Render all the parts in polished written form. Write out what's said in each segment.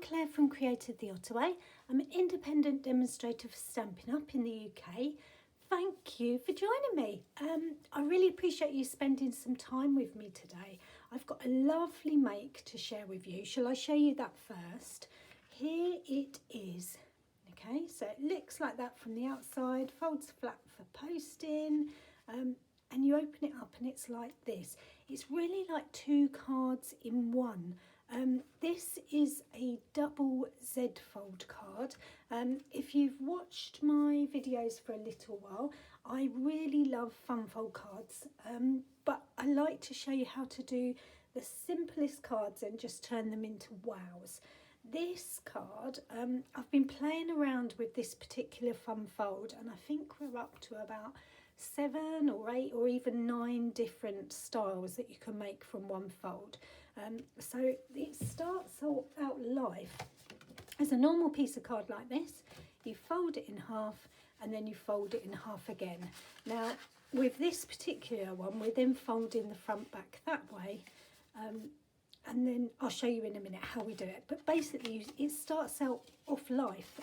Claire from Created the Ottaway. I'm an independent demonstrator for Stampin' Up in the UK. Thank you for joining me. I really appreciate you spending some time with me today. I've got a lovely make to share with you. Shall I show you that first? Here it is. Okay, so it looks like that from the outside, folds flat for posting, and you open it up and it's like this. It's really like two cards in one. This is a double Z fold card. If you've watched my videos for a little while, I really love fun fold cards, but I like to show you how to do the simplest cards and just turn them into wows. This card, I've been playing around with this particular fun fold, and I think we're up to about 7 or 8 or even 9 different styles that you can make from one fold. So it starts out life as a normal piece of card like this. You fold it in half and then you fold it in half again. Now with this particular one, we're then folding the front back that way, and then I'll show you in a minute how we do it. But basically it starts out off life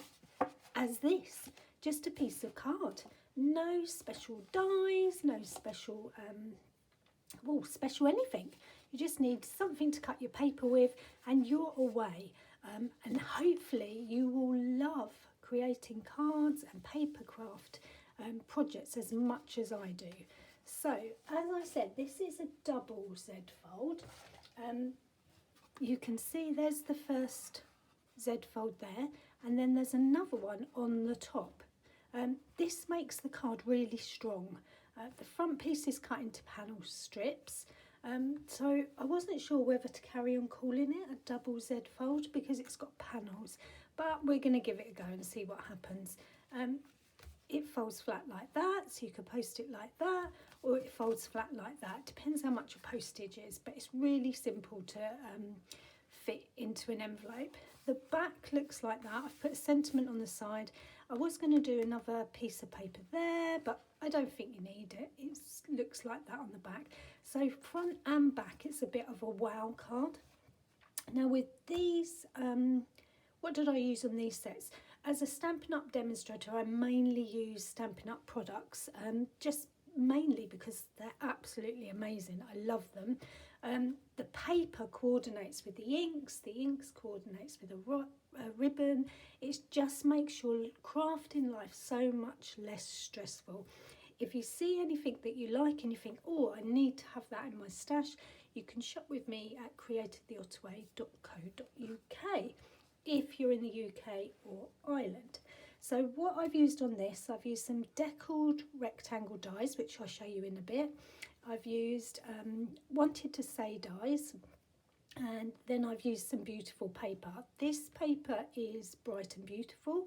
as this, just a piece of card. No special dies, no special special anything. You just need something to cut your paper with and you're away. And hopefully you will love creating cards and paper craft projects as much as I do. So as I said, this is a double Z fold. You can see there's the first Z fold there, and then there's another one on the top. This makes the card really strong. The front piece is cut into panel strips, so I wasn't sure whether to carry on calling it a double Z fold because it's got panels, but we're going to give it a go and see what happens. It folds flat like that, so you could post it like that, or it folds flat like that. Depends how much your postage is, but it's really simple to fit into an envelope. The back looks like that. I've put a sentiment on the side. I was going to do another piece of paper there, but I don't think you need it. It looks like that on the back. So front and back, it's a bit of a wow card. Now with these, what did I use on these sets? As a Stampin' Up demonstrator, I mainly use Stampin' Up products, just mainly because they're absolutely amazing. I love them. The paper coordinates with the inks coordinates with a ribbon. It just makes your crafting life so much less stressful. If you see anything that you like and you think, oh, I need to have that in my stash, you can shop with me at createdtheottaway.co.uk if you're in the UK or Ireland. So what I've used on this, I've used some Deckled Rectangle dies, which I'll show you in a bit. I've used Wanted to Say dies, and then I've used some beautiful paper. This paper is Bright and Beautiful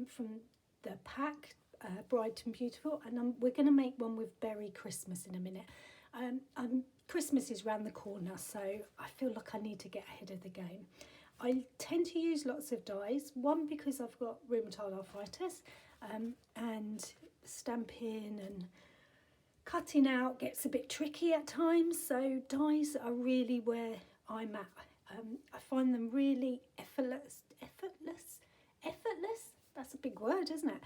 from the pack, Bright and Beautiful, and we're going to make one with Beary Christmas in a minute. Christmas is round the corner, so I feel like I need to get ahead of the game. I tend to use lots of dies, one because I've got rheumatoid arthritis, and stamping and cutting out gets a bit tricky at times, so dies are really where I'm at. I find them really effortless, that's a big word, isn't it?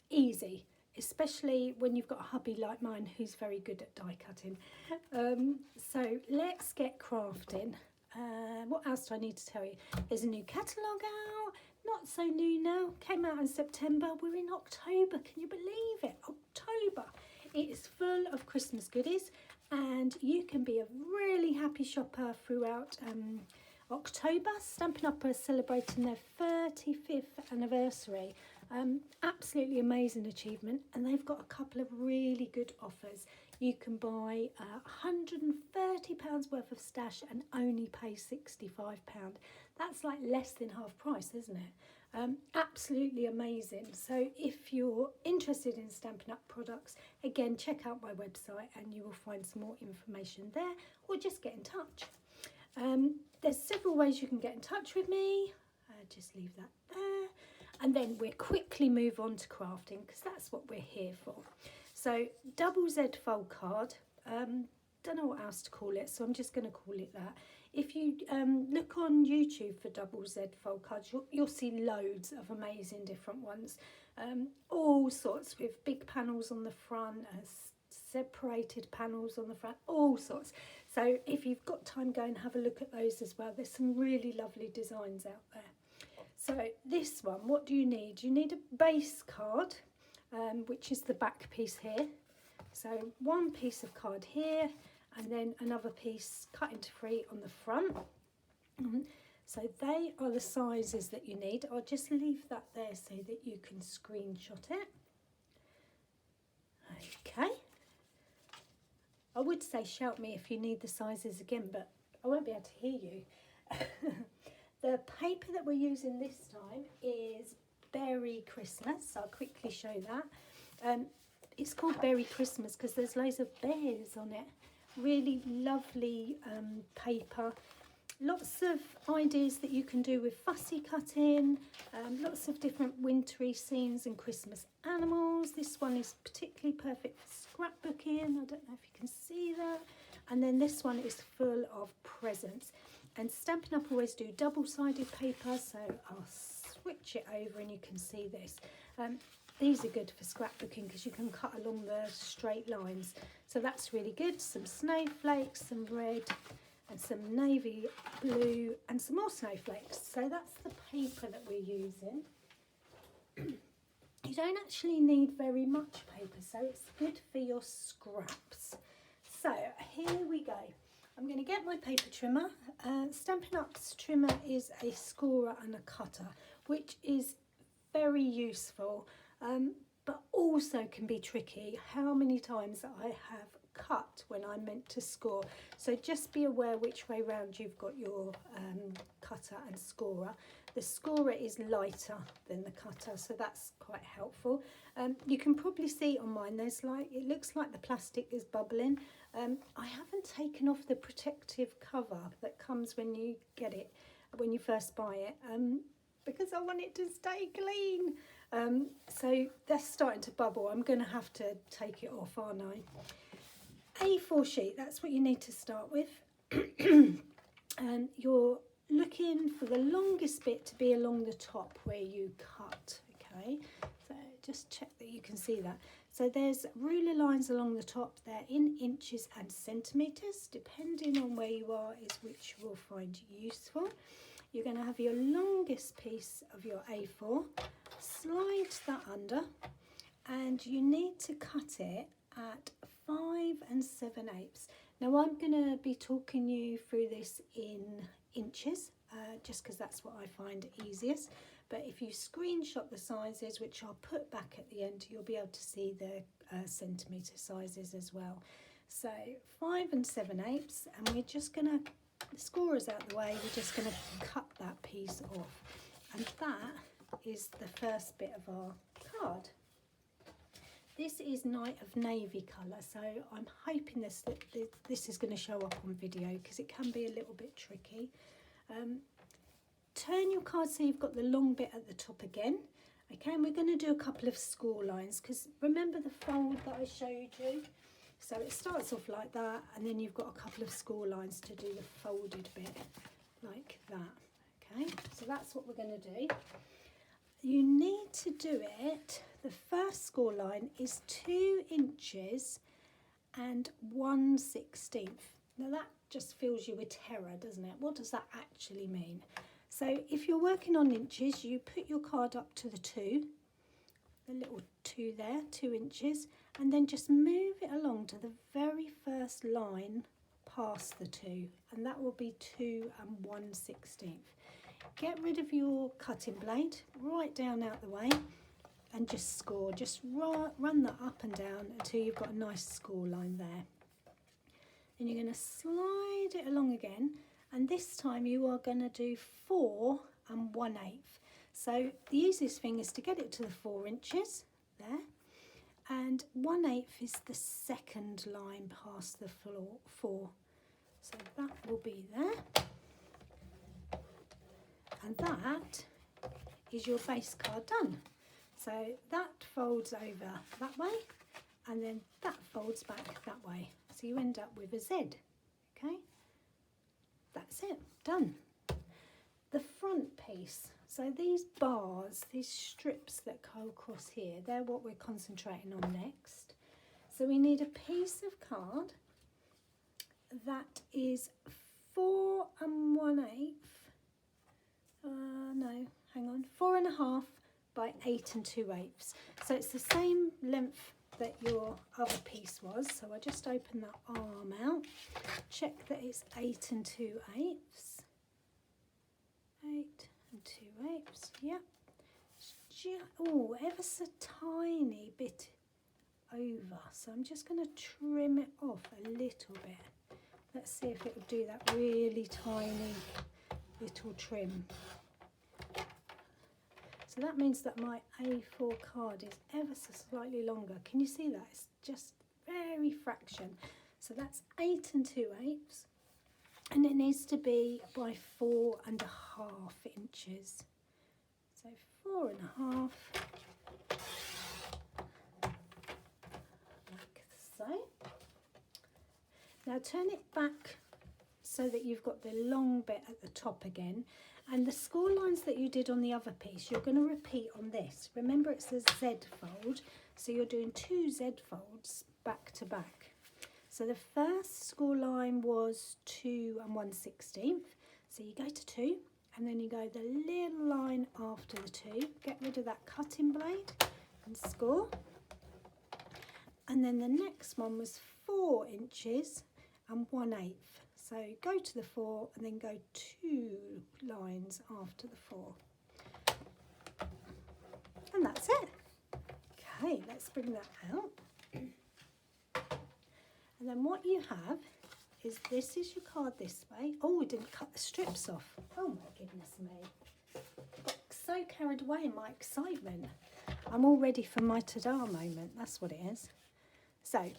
Easy, especially when you've got a hubby like mine who's very good at die cutting. So let's get crafting. What else do I need to tell you? There's a new catalogue out, not so new now, came out in September. We're in October, can you believe it? October. It is full of Christmas goodies, and you can be a really happy shopper throughout October. Stampin' Up are celebrating their 35th anniversary. Absolutely amazing achievement, and they've got a couple of really good offers. You can buy £130 worth of stash and only pay £65. That's like less than half price, isn't it? Absolutely amazing. So if you're interested in Stampin' Up products, again, check out my website and you will find some more information there, or just get in touch. There's several ways you can get in touch with me. Just leave that there. And then we'll quickly move on to crafting because that's what we're here for. So double Z fold card, don't know what else to call it, so I'm just going to call it that. If you look on YouTube for double Z fold cards, you'll see loads of amazing different ones. All sorts, with big panels on the front, separated panels on the front, all sorts. So if you've got time, go and have a look at those as well. There's some really lovely designs out there. So this one, what do you need? You need a base card, which is the back piece here. So one piece of card here, and then another piece cut into 3 on the front. So they are the sizes that you need. I'll just leave that there so that you can screenshot it. Okay. I would say shout me if you need the sizes again, but I won't be able to hear you. The paper that we're using this time is Beary Christmas. I'll quickly show that. It's called Beary Christmas because there's loads of bears on it. Really lovely paper. Lots of ideas that you can do with fussy cutting. Lots of different wintry scenes and Christmas animals. This one is particularly perfect for scrapbooking. I don't know if you can see that. And then this one is full of presents. And Stampin' Up always do double-sided paper, so I'll switch it over and you can see this. These are good for scrapbooking because you can cut along the straight lines. So that's really good. Some snowflakes, some red and some navy blue and some more snowflakes. So that's the paper that we're using. You don't actually need very much paper, so it's good for your scraps. So here we go. I'm going to get my paper trimmer. Stampin' Up's trimmer is a scorer and a cutter, which is very useful, but also can be tricky. How many times I have cut when I meant to score. So just be aware which way round you've got your cutter and scorer. The scorer is lighter than the cutter, so that's quite helpful. You can probably see on mine, it looks like the plastic is bubbling. I haven't taken off the protective cover that comes when you get it, when you first buy it, because I want it to stay clean. So that's starting to bubble. I'm going to have to take it off, aren't I? A4 sheet, that's what you need to start with. And you're looking for the longest bit to be along the top where you cut, okay? So just check that you can see that. So there's ruler lines along the top. They're in inches and centimetres, depending on where you are is which you will find useful. You're going to have your longest piece of your A4, slide that under, and you need to cut it at 5 7/8. Now I'm going to be talking you through this in inches, just because that's what I find easiest. But if you screenshot the sizes, which I'll put back at the end, you'll be able to see the centimetre sizes as well. So 5 7/8, and we're just going to, the scorer's out the way, we're just going to cut that piece off. And that is the first bit of our card. This is Night of Navy colour, so I'm hoping this is going to show up on video because it can be a little bit tricky. Turn your card so you've got the long bit at the top again. Okay, and we're going to do a couple of score lines because remember the fold that I showed you? So it starts off like that, and then you've got a couple of score lines to do the folded bit like that. Okay, so that's what we're going to do. You need to do it, the first score line is 2 inches and 1/16. Now that just fills you with terror, doesn't it? What does that actually mean? So if you're working on inches, you put your card up to the 2, the little 2 there, 2 inches, and then just move it along to the very first line past the 2, and that will be 2 1/16. Get rid of your cutting blade, right down out the way, and just score. Just run that up and down until you've got a nice score line there. And you're going to slide it along again, and this time you are going to do 4 1/8. So the easiest thing is to get it to the 4 inches there, and 1/8 is the second line past the 4. So that will be there. And that is your base card done. So that folds over that way, and then that folds back that way. So you end up with a Z, okay? That's that's it, done. The front piece, so these bars, these strips that go across here, they're what we're concentrating on next. So we need a piece of card that is 4 1/8, no, hang on, 4.5 by 8 2/8. So it's the same length that your other piece was. So I just open that arm out, check that it's 8 2/8. 8 2/8, yep. Oh, ever so tiny bit over. So I'm just going to trim it off a little bit. Let's see if it will do that really tiny little trim. So that means that my A4 card is ever so slightly longer. Can you see that? It's just very fraction. So that's 8 2/8. And it needs to be by 4.5 inches. So 4.5, like so. Now turn it back so that you've got the long bit at the top again. And the score lines that you did on the other piece, you're going to repeat on this. Remember, it's a Z fold, so you're doing 2 Z folds back to back. So the first score line was 2 1/16. So you go to 2, and then you go the little line after the 2. Get rid of that cutting blade and score. And then the next one was 4 inches and 1/8. So go to the 4 and then go 2 lines after the 4. And that's it. Okay, let's bring that out. And then what you have is, this is your card this way. Oh, we didn't cut the strips off. Oh my goodness me. Got so carried away in my excitement. I'm all ready for my ta-da moment. That's what it is. So,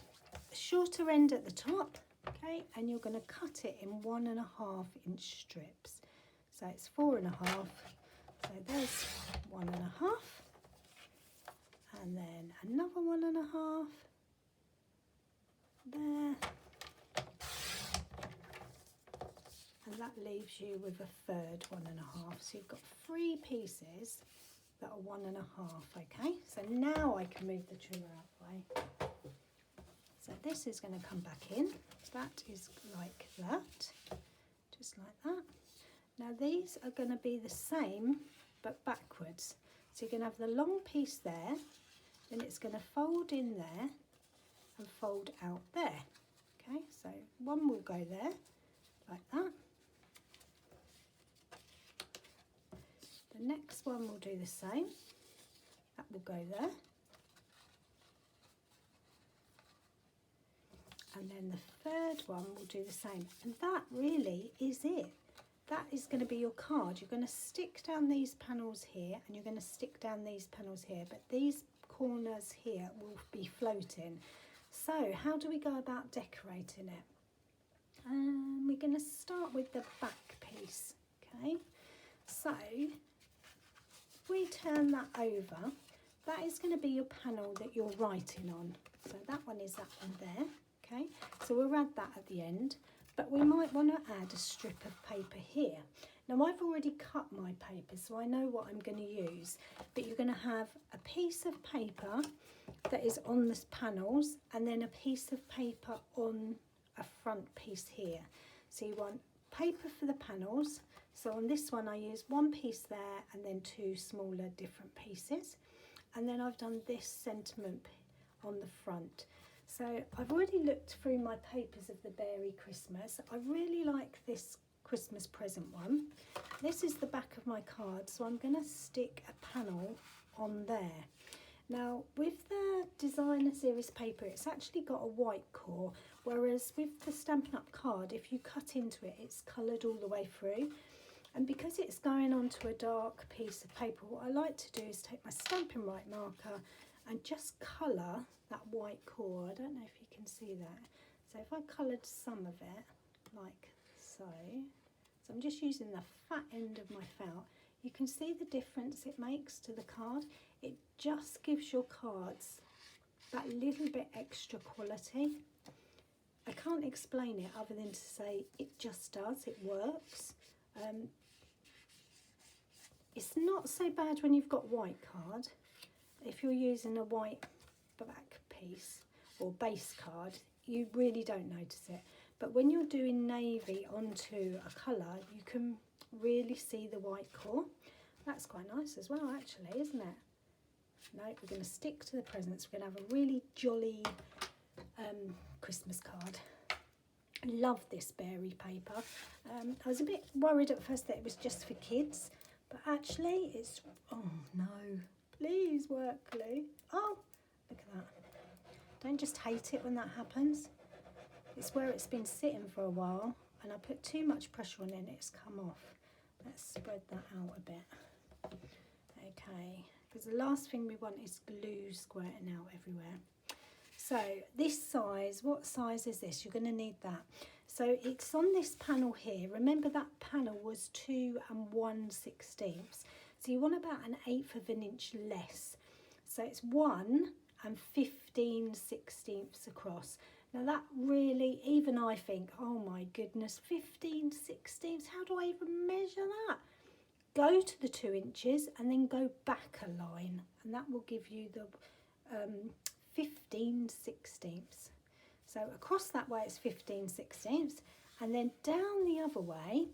the shorter end at the top, okay, and you're going to cut it in 1.5 inch strips. So it's 4.5. So there's 1.5. And then another 1.5. There, and that leaves you with a third 1.5. So you've got 3 pieces that are 1.5. Okay, so now I can move the trimmer out of the way. So this is going to come back in. That is like that, just like that. Now these are going to be the same but backwards. So you're going to have the long piece there, then it's going to fold in there and fold out there. Okay, so one will go there like that. The next one will do the same. That will go there. And then the third one will do the same. And that really is it. That is going to be your card. You're going to stick down these panels here and you're going to stick down these panels here, but these corners here will be floating. So how do we go about decorating it? We're going to start with the back piece. Okay, so if we turn that over, that is going to be your panel that you're writing on. So that one is that one there. Okay, so we'll add that at the end, but we might want to add a strip of paper here. Now I've already cut my paper, so I know what I'm going to use, but you're going to have a piece of paper that is on the panels and then a piece of paper on a front piece here. So you want paper for the panels. So on this one I use 1 piece there and then 2 smaller different pieces. And then I've done this sentiment on the front. So I've already looked through my papers of the Beary Christmas. I really like this Christmas present one. This is the back of my card, so I'm going to stick a panel on there. Now with the designer series paper, it's actually got a white core, whereas with the Stampin' Up card, if you cut into it, it's coloured all the way through. And because it's going onto a dark piece of paper, what I like to do is take my Stampin' Right marker and just colour that white core. I don't know if you can see that. So if I coloured some of it like so, so I'm just using the fat end of my felt, you can see the difference it makes to the card. It just gives your cards that little bit extra quality. I can't explain it other than to say it just does, it works. It's not so bad when you've got white card. If you're using a white black piece or base card, you really don't notice it. But when you're doing navy onto a colour, you can really see the white core. That's quite nice as well, actually, isn't it? No, we're going to stick to the presents. We're going to have a really jolly Christmas card. I love this Beary paper. I was a bit worried at first that it was just for kids, but actually it's, oh no, please work, glue. Oh, look at that. Don't just hate it when that happens. It's where it's been sitting for a while and I put too much pressure on it and it's come off. Let's spread that out a bit. Okay, because the last thing we want is glue squirting out everywhere. So this size, what size is this? You're going to need that. So it's on this panel here. Remember that panel was 2 1/16. So you want about 1/8 of an inch less. So it's 1 15/16 across. Now that really, even I think, oh my goodness, 15/16, how do I even measure that? Go to the 2 inches and then go back a line, and that will give you the 15/16. So across that way it's 15/16, and then down the other way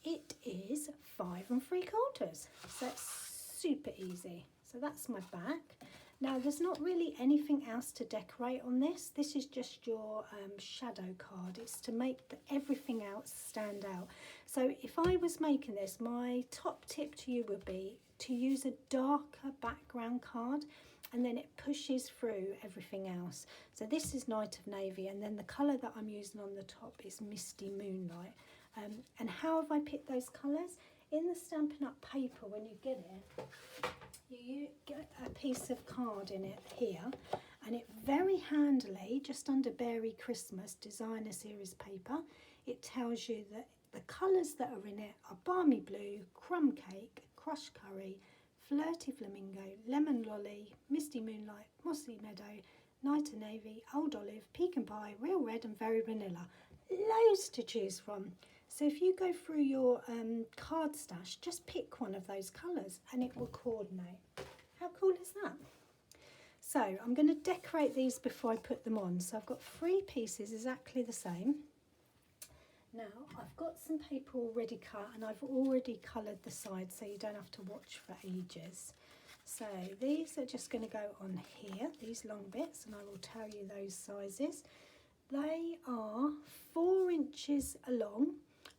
it is 5 3/4. So it's super easy. So that's my back. Now there's not really anything else to decorate on this. This is just your shadow card. It's to make everything else stand out. So if I was making this, my top tip to you would be to use a darker background card, and then it pushes through everything else. So this is Night of Navy, and then the colour that I'm using on the top is Misty Moonlight. And how have I picked those colours? In the Stampin' Up paper, when you get it, you get a piece of card in it here, and it very handily, just under Beary Christmas designer series paper, it tells you that the colours that are in it are Balmy Blue, Crumb Cake, Crushed Curry, Flirty Flamingo, Lemon Lolly, Misty Moonlight, Mossy Meadow, Night of Navy, Old Olive, Pecan Pie, Real Red and Very Vanilla. Loads to choose from. So if you go through your card stash, just pick one of those colours and it will coordinate. How cool is that? So I'm going to decorate these before I put them on. So I've got 3 pieces exactly the same. Now I've got some paper already cut and I've already coloured the sides so you don't have to watch for ages. So these are just going to go on here, these long bits, and I will tell you those sizes. They are 4 inches long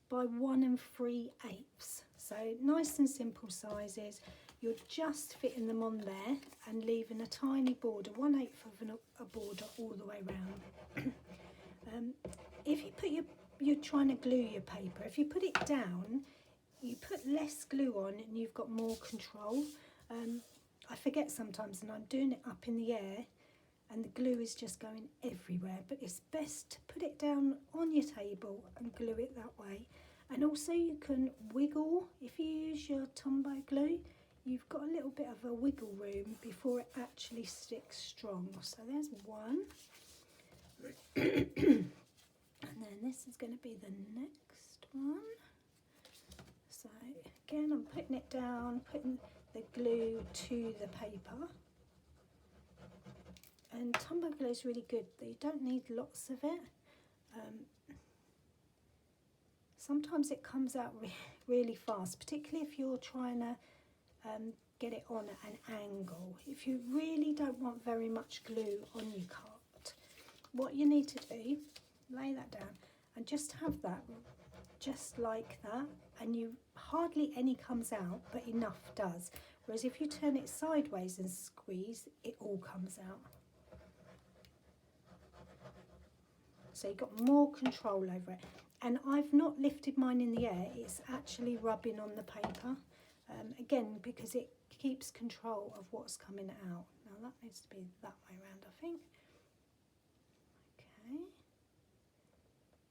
by 1 3/8. So nice and simple sizes. You're just fitting them on there and leaving a tiny border, 1/8 of a border all the way round. If you put you're trying to glue your paper, if you put it down, you put less glue on and you've got more control. I forget sometimes and I'm doing it up in the air and the glue is just going everywhere, but it's best to put it down on your table and glue it that way. And also you can wiggle, if you use your Tombow glue, you've got a little bit of a wiggle room before it actually sticks strong. So there's one. And then this is going to be the next one. So again, I'm putting it down, putting the glue to the paper. And Tombow glue is really good. You don't need lots of it. Sometimes it comes out really fast, particularly if you're trying to get it on at an angle. If you really don't want very much glue on your card, what you need to do, lay that down and just have that just like that, and you hardly any comes out, but enough does. Whereas if you turn it sideways and squeeze, it all comes out. So you've got more control over it. And I've not lifted mine in the air, it's actually rubbing on the paper. Again, because it keeps control of what's coming out. Now that needs to be that way around, I think. Okay.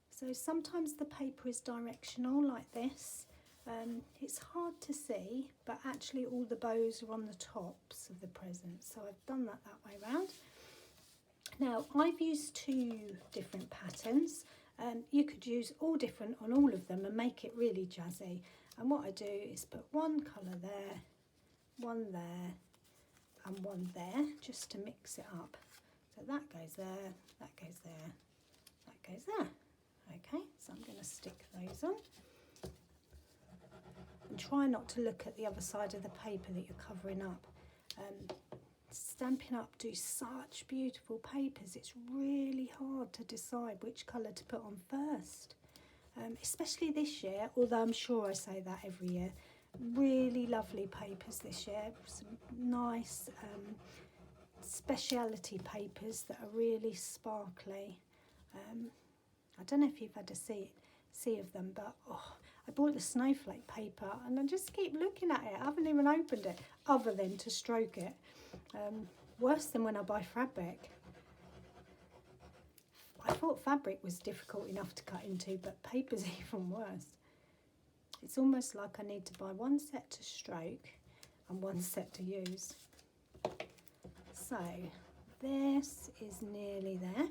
So sometimes the paper is directional like this. It's hard to see, but actually all the bows are on the tops of the presents. So I've done that way round. Now I've used 2 different patterns. You could use all different on all of them and make it really jazzy. And what I do is put one colour there, one there and one there, just to mix it up. So that goes there, that goes there, that goes there. Okay, so I'm going to stick those on. And try not to look at the other side of the paper that you're covering up. Stampin' Up do such beautiful papers, it's really hard to decide which colour to put on first. Especially this year, although I'm sure I say that every year. Really lovely papers this year, some nice speciality papers that are really sparkly. I don't know if you've had a see of them, but I bought the snowflake paper and I just keep looking at it. I haven't even opened it other than to stroke it. Worse than when I buy fabric. I thought fabric was difficult enough to cut into, but paper's even worse. It's almost like I need to buy one set to stroke and one set to use. So this is nearly there.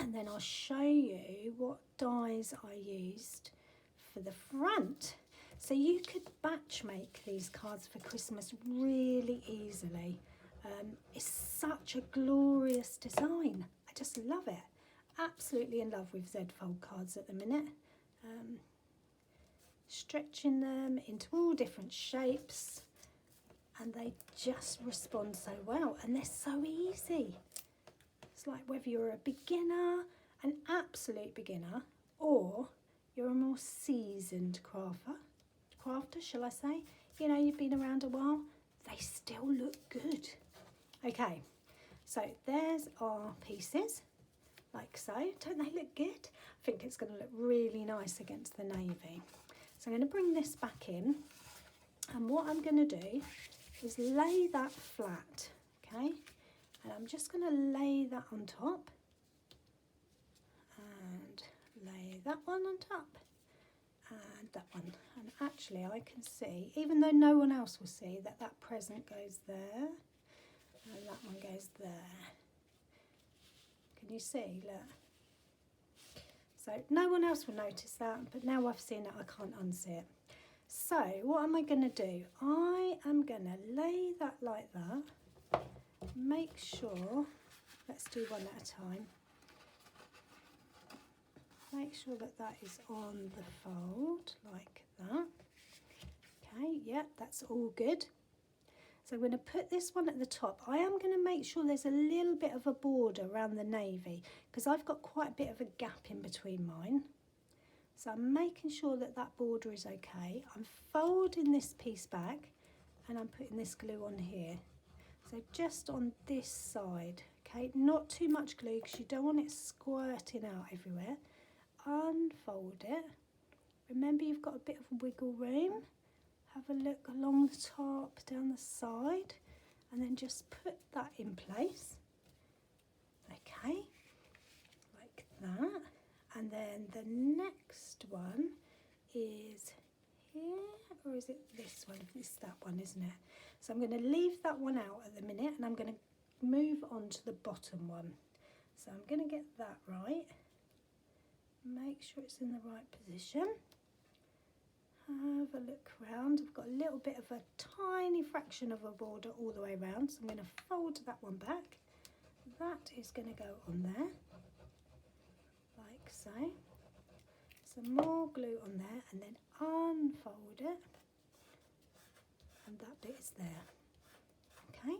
And then I'll show you what dies I used for the front. So you could batch make these cards for Christmas really easily. It's such a glorious design. I just love it. Absolutely in love with Z-fold cards at the minute. Stretching them into all different shapes and they just respond so well and they're so easy. It's like whether you're a beginner, an absolute beginner, or you're a more seasoned crafter, shall I say. You know, you've been around a while, they still look good. Okay, so there's our pieces, like so. Don't they look good? I think it's going to look really nice against the navy. So I'm going to bring this back in, and what I'm going to do is lay that flat, okay? And I'm just going to lay that on top, and lay that one on top, and that one. And actually I can see, even though no one else will see, that that present goes there, and that one goes there. Can you see? Look. So no one else will notice that, but now I've seen it, I can't unsee it. So what am I going to do? I am going to lay that like that. Make sure, let's do one at a time. Make sure that that is on the fold like that. Okay, yeah, that's all good. So I'm going to put this one at the top. I am going to make sure there's a little bit of a border around the navy because I've got quite a bit of a gap in between mine. So I'm making sure that that border is okay. I'm folding this piece back and I'm putting this glue on here. So just on this side, okay, not too much glue because you don't want it squirting out everywhere. Unfold it. Remember, you've got a bit of wiggle room. Have a look along the top, down the side, and then just put that in place. Okay, like that. And then the next one is here, or is it this one? It's that one, isn't it? So I'm going to leave that one out at the minute, and I'm going to move on to the bottom one. So I'm going to get that right. Make sure it's in the right position. Have a look round. I've got a little bit of a tiny fraction of a border all the way around, so I'm going to fold that one back. That is going to go on there, like so. Some more glue on there, and then unfold it, and that bit is there. Okay.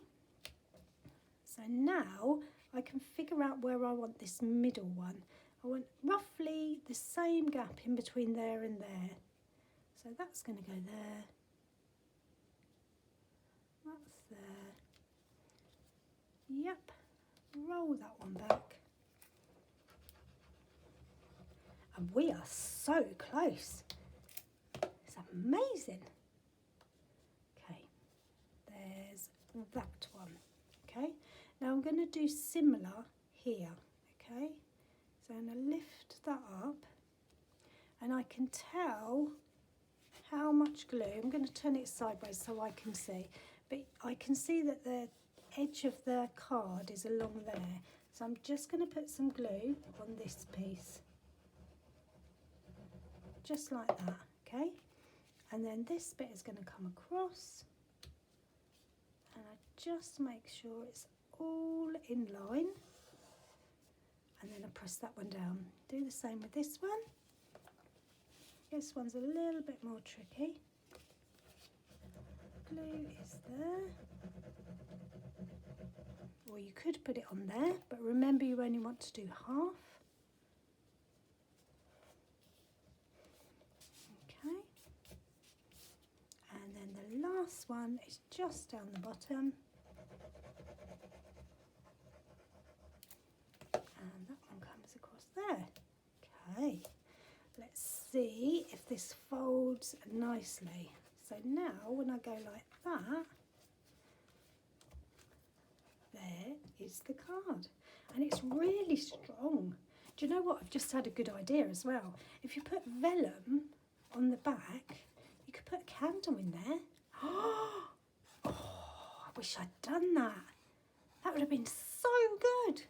So now I can figure out where I want this middle one. I want roughly the same gap in between there and there. So that's going to go there, that's there, yep, roll that one back. And we are so close, it's amazing. Okay, there's that one, okay. Now I'm going to do similar here, okay. So I'm going to lift that up and I can tell how much glue. I'm going to turn it sideways so I can see, but I can see that the edge of the card is along there. So I'm just going to put some glue on this piece. Just like that, okay? And then this bit is going to come across. And I just make sure it's all in line. And then I press that one down. Do the same with this one. This one's a little bit more tricky. Glue is there. Or you could put it on there, but remember you only want to do half. Okay. And then the last one is just down the bottom. And that one comes across there. Okay. Let's see if this folds nicely. So now when I go like that, there is the card. And it's really strong. Do you know what? I've just had a good idea as well. If you put vellum on the back, you could put a candle in there. Oh, I wish I'd done that. That would have been so good.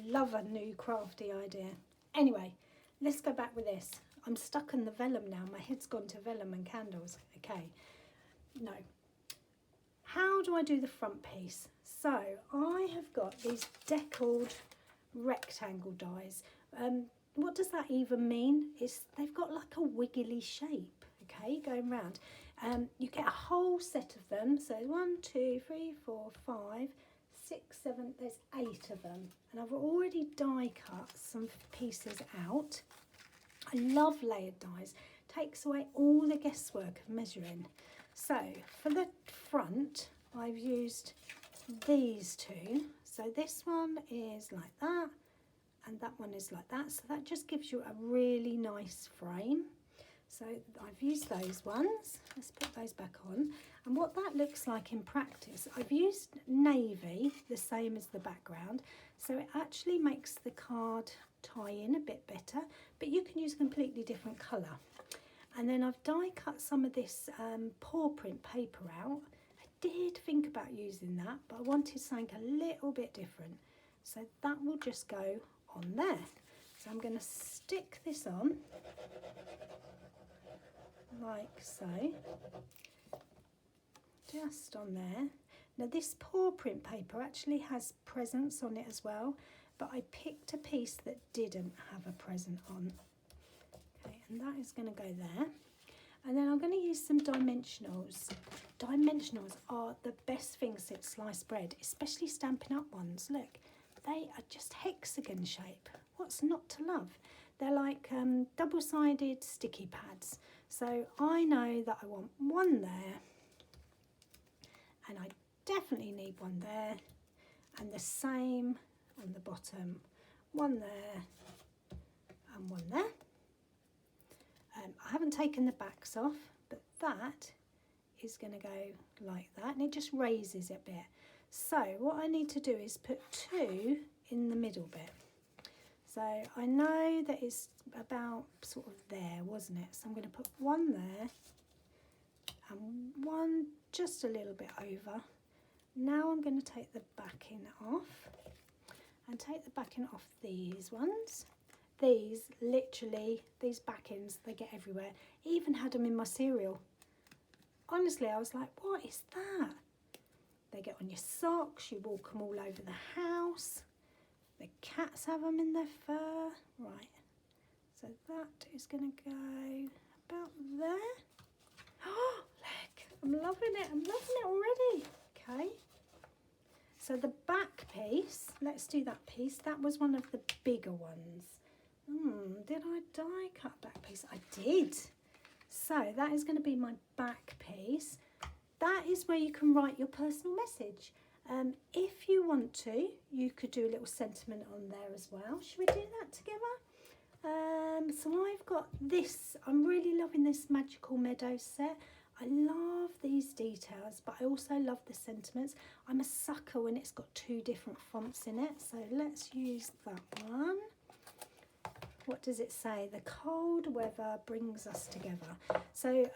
Love a new crafty idea. Anyway, let's go back with this. I'm stuck on the vellum now. My head's gone to vellum and candles. Okay, no. How do I do the front piece? So I have got these Deckled Rectangle dies. What does that even mean? They've got like a wiggly shape, okay, going round. You get a whole set of them. So 1, 2, 3, 4, 5, 6, 7, there's 8 of them. And I've already die cut some pieces out. I love layered dies. Takes away all the guesswork of measuring. So for the front, I've used these two. So this one is like that, and that one is like that. So that just gives you a really nice frame. So I've used those ones. Let's put those back on. And what that looks like in practice, I've used navy, the same as the background. So it actually makes the card tie in a bit better, but you can use a completely different colour. And then I've die cut some of this paw print paper out. I did think about using that, but I wanted something a little bit different. So that will just go on there. So I'm going to stick this on like so, just on there. Now this paw print paper actually has presents on it as well, but I picked a piece that didn't have a present on. Okay, and that is going to go there. And then I'm going to use some dimensionals. Dimensionals are the best things since sliced bread, especially Stampin' Up ones. Look, they are just hexagon shape. What's not to love? They're like double-sided sticky pads. So I know that I want one there, and I definitely need one there, and the same on the bottom. One there and one there. I haven't taken the backs off, but that is going to go like that, and it just raises it a bit. So what I need to do is put 2 in the middle bit. So I know that it's about sort of there, wasn't it? So I'm going to put 1 there and 1 just a little bit over. Now I'm going to take the backing off and take the backing off these ones. These, literally, these backings, they get everywhere. Even had them in my cereal. Honestly, I was like, what is that? They get on your socks, you walk them all over the house. The cats have them in their fur. Right, so that is going to go about there. Oh, look, I'm loving it. I'm loving it already. Okay. So the back piece, let's do that piece. That was one of the bigger ones. Did I die cut back piece? I did. So that is going to be my back piece. That is where you can write your personal message. If you want to, you could do a little sentiment on there as well. Should we do that together? So I've got this. I'm really loving this Magical Meadows set. I love these details, but I also love the sentiments. I'm a sucker when it's got 2 different fonts in it. So let's use that one. What does it say? The cold weather brings us together. So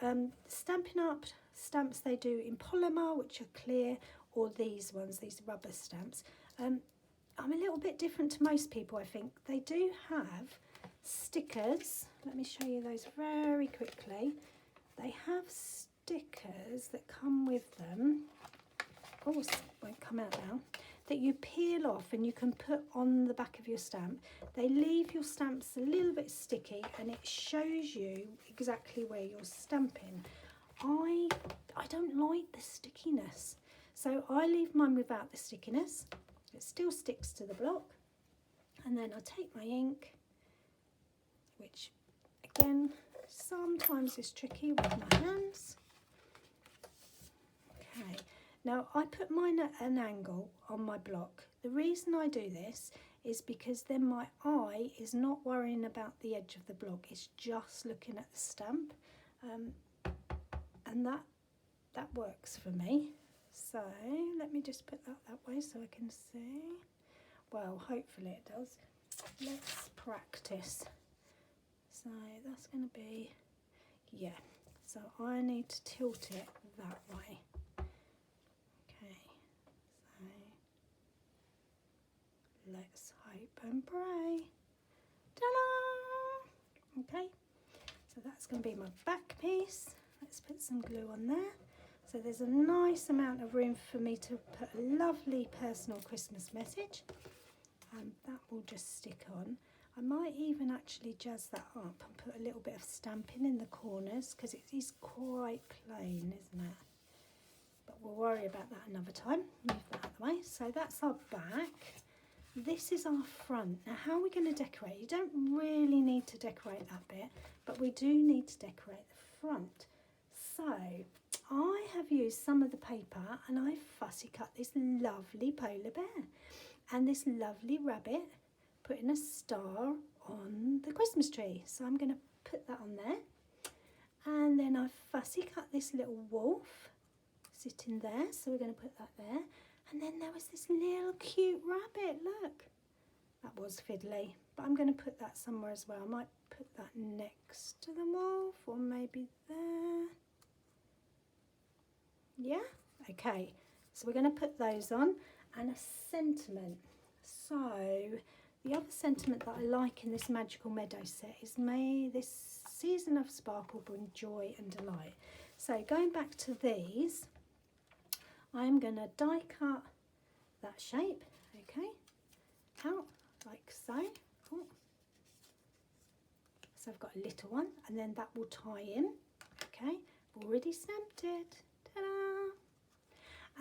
Stampin' Up stamps they do in polymer, which are clear, or these ones, these rubber stamps. I'm a little bit different to most people, I think. They do have stickers. Let me show you those very quickly. They have stickers that come with them. Oh, it won't come out now. That you peel off and you can put on the back of your stamp. They leave your stamps a little bit sticky and it shows you exactly where you're stamping. I don't like the stickiness, so I leave mine without the stickiness. It still sticks to the block, and then I take my ink, which again sometimes is tricky with my hands. Okay, now I put mine at an angle on my block. The reason I do this is because then my eye is not worrying about the edge of the block, it's just looking at the stamp, and that works for me. So let me just put that way so I can see. Well, hopefully it does. Let's practice. So that's going to be, yeah, so I need to tilt it that way. Okay, so let's hope and pray. Ta-da! Okay, so that's going to be my back piece. Let's put some glue on there. So there's a nice amount of room for me to put a lovely personal Christmas message. That will just stick on. I might even actually jazz that up and put a little bit of stamping in the corners because it is quite plain, isn't it? But we'll worry about that another time. Move that out of the way. So that's our back. This is our front. Now how are we going to decorate? You don't really need to decorate that bit, but we do need to decorate the front. So I have used some of the paper and I fussy cut this lovely polar bear and this lovely rabbit putting a star on the Christmas tree. So I'm going to put that on there, and then I fussy cut this little wolf sitting there, so we're going to put that there. And then there was this little cute rabbit, look. That was fiddly, but I'm going to put that somewhere as well. I might put that next to the wolf or maybe there. Yeah, okay, so we're going to put those on, and a sentiment. So the other sentiment that I like in this Magical Meadow set is, may this season of sparkle bring joy and delight. So going back to these, I'm going to die cut that shape, okay, out like so. Oh. So I've got a little one, and then that will tie in, okay, I've already stamped it. Ta-da!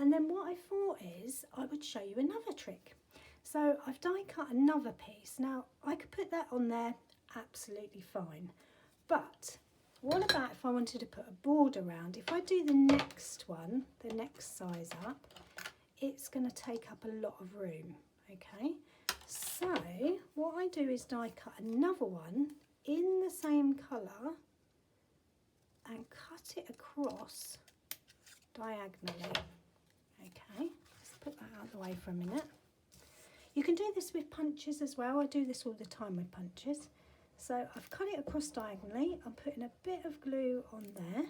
And then what I thought is I would show you another trick. So I've die cut another piece. Now I could put that on there absolutely fine, but what about if I wanted to put a border around? If I do the next one, the next size up, it's going to take up a lot of room, okay? So what I do is die cut another one in the same colour and cut it across diagonally. Okay, let's put that out of the way for a minute. You can do this with punches as well. I do this all the time with punches. So I've cut it across diagonally. I'm putting a bit of glue on there.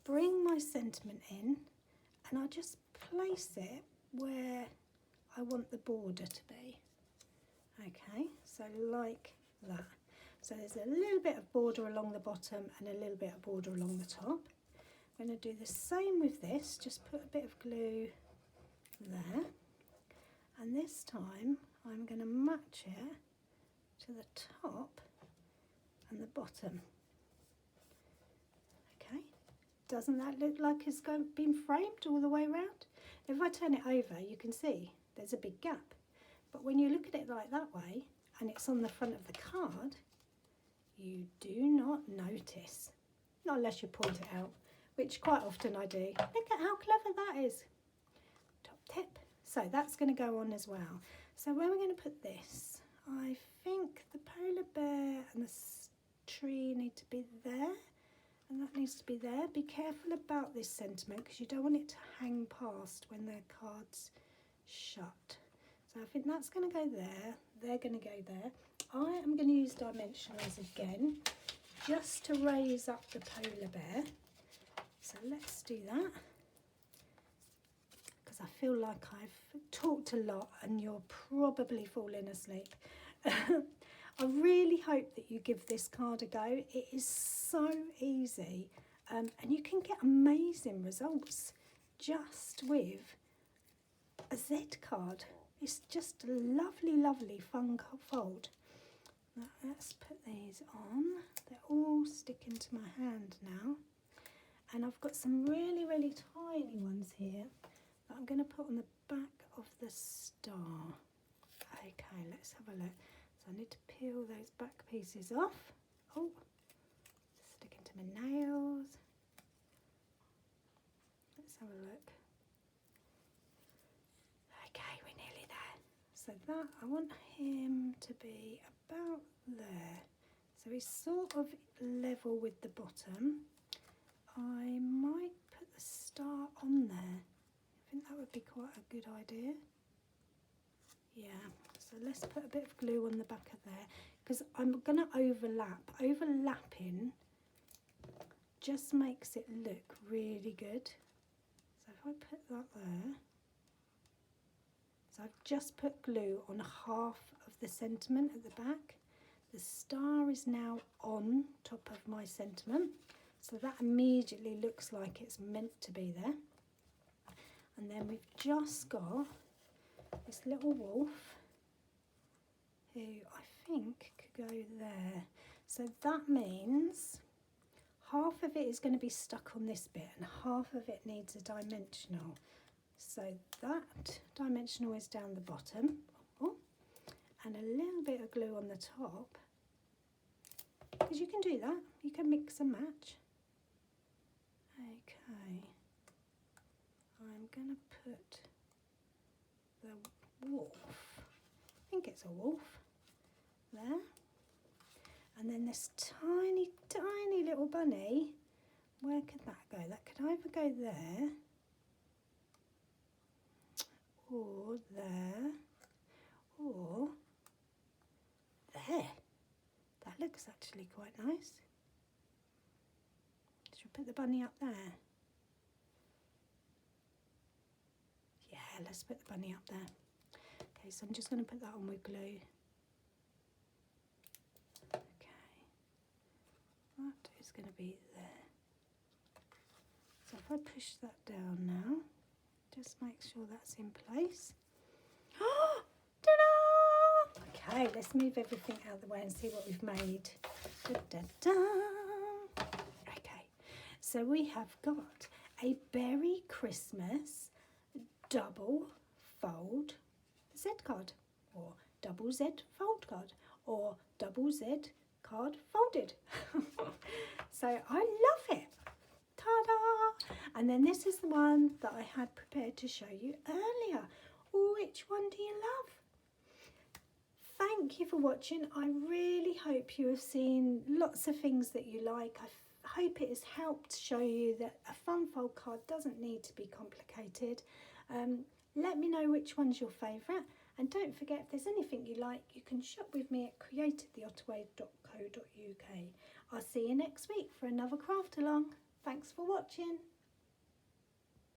Bring my sentiment in, and I'll just place it where I want the border to be. Okay, so like that. So there's a little bit of border along the bottom and a little bit of border along the top. I'm going to do the same with this, just put a bit of glue there. And this time I'm going to match it to the top and the bottom. Okay, doesn't that look like it's been framed all the way around? If I turn it over, you can see there's a big gap. But when you look at it like that way, and it's on the front of the card, you do not notice, not unless you point it out, which quite often I do. Look at how clever that is. Top tip. So that's going to go on as well. So where we're going to put this, I think the polar bear and the tree need to be there, and that needs to be there. Be careful about this sentiment because you don't want it to hang past when the card's shut. So I think that's going to go there, they're going to go there. I am going to use dimensionals again just to raise up the polar bear. So let's do that. because I feel like I've talked a lot and you're probably falling asleep. I really hope that you give this card a go. It is so easy, and you can get amazing results just with a Z card. It's just a lovely, lovely fun fold. Now let's put these on. They're all sticking to my hand now. And I've got some really, really tiny ones here that I'm going to put on the back of the star. Okay, let's have a look. So I need to peel those back pieces off. Oh, sticking to my nails. Let's have a look. Okay, we're nearly there. So that, I want him to be about there. So he's sort of level with the bottom. I might put the star on there. I think that would be quite a good idea. Yeah, so let's put a bit of glue on the back of there because I'm going to overlap. Overlapping just makes it look really good. So if I put that there, so I've just put glue on half of the sentiment at the back. The star is now on top of my sentiment, so that immediately looks like it's meant to be there. And then we've just got this little wolf who I think could go there. So that means half of it is going to be stuck on this bit and half of it needs a dimensional. So that dimensional is down the bottom. Oh, and a little bit of glue on the top. Because you can do that. You can mix and match. Okay. I'm going to put the wolf, I think it's a wolf, there. And then this tiny, tiny little bunny, where could that go? That could either go there, or there, or there. That looks actually quite nice. Should we put the bunny up there? Yeah, let's put the bunny up there. Okay, so I'm just going to put that on with glue. Okay, that is going to be there. So if I push that down now, just make sure that's in place. Oh, ta-da! Okay, let's move everything out of the way and see what we've made. Da-da-da. Okay, so we have got a Beary Christmas double fold Z card, or double Z fold card, or double Z card folded. So I love it. Ta-da! And then this is the one that I had prepared to show you earlier. Which one do you love? Thank you for watching. I really hope you have seen lots of things that you like. I hope it has helped show you that a fun fold card doesn't need to be complicated. Let me know which one's your favourite, and don't forget, if there's anything you like, you can shop with me at createdtheottaway.co.uk. I'll see you next week for another craft along. Thanks for watching.